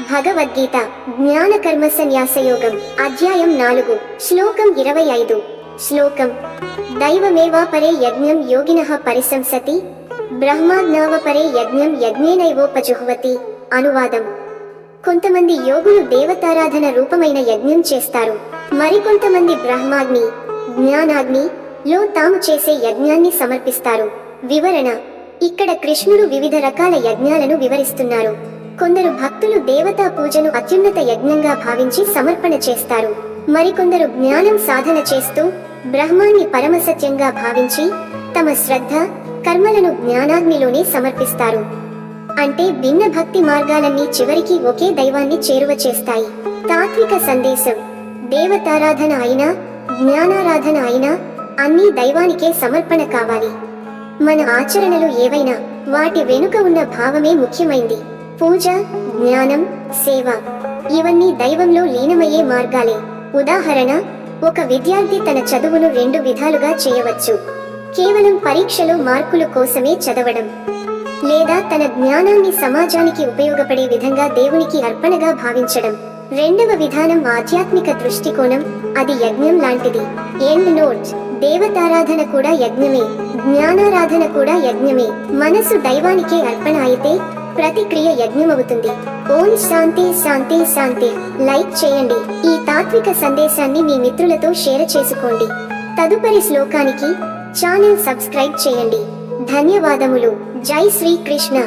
భగవద్గీత జ్ఞాన కర్మ సన్యాసయోగం అధ్యాయం 4 శ్లోకం 25 శ్లోకం దైవమేవాపరే యజ్ఞం యోగినః పరిసంసతి బ్రహ్మాజ్ఞావపరే యజ్ఞం యజ్ఞేనైవోపజుహ్వతి అనువాదం కొంతమంది యోగులు దేవతారాధన రూపమైన యజ్ఞం చేస్తారు, మరికొంతమంది బ్రహ్మాగ్ని జ్ఞానాగ్ని లో తాము చేసే యజ్ఞాన్ని సమర్పిస్తారు. వివరణ: ఇక్కడ కృష్ణుడు వివిధ రకాల యజ్ఞాలను వివరిస్తున్నారు. కొందరు భక్తులు దేవతా పూజను అత్యున్నత యజ్ఞంగా భావించి సమర్పణ చేస్తారు, మరికొందరు జ్ఞానం సాధన చేస్తూ బ్రహ్మాన్ని పరమసత్యంగా భావించి తమ శ్రద్ధ కర్మలను జ్ఞానాగ్నిలోనే సమర్పిస్తారు. అంటే భిన్న భక్తి మార్గాలన్నీ చివరికి ఒకే దైవాన్ని చేరువ చేస్తాయి. తాత్విక సందేశం: దేవతారాధన అయినా జ్ఞానారాధన అయినా అన్నీ దైవానికే సమర్పణ కావాలి. మన ఆచరణలు ఏవైనా వాటి వెనుక ఉన్న భావమే ముఖ్యమైంది. పూజ, జ్ఞానం, సేవ ఇవన్నీ దైవంలో లీనమయ్యే మార్గాలే. ఉదాహరణ: ఒక విద్యార్థి తన చదువును 2 విధాలుగా చేయవచ్చు. కేవలం పరీక్షలో మార్కుల కోసమే చదవడం, లేదా తన జ్ఞానాన్ని సమాజానికి ఉపయోగపడే విధంగా దేవునికి అర్పణగా భావించడం. రెండవ విధానం ఆధ్యాత్మిక దృష్టికోణం, అది యజ్ఞం లాంటిది. ఎండ్ నోట్: దేవతారాధన కూడా యజ్ఞమే, జ్ఞానారాధన కూడా యజ్ఞమే. మనసు దైవానికే అర్పణ అయితే ప్రతిక్రియ యజ్ఞమవుతుంది. ఓం శాంతి శాంతి శాంతి. లైక్ చేయండి. ఈ తాత్విక సందేశాన్ని మీ మిత్రులతో షేర్ చేసుకోండి. తదుపరి శ్లోకానికి ఛానల్ సబ్స్క్రైబ్ చేయండి. ధన్యవాదములు. జై శ్రీ కృష్ణ.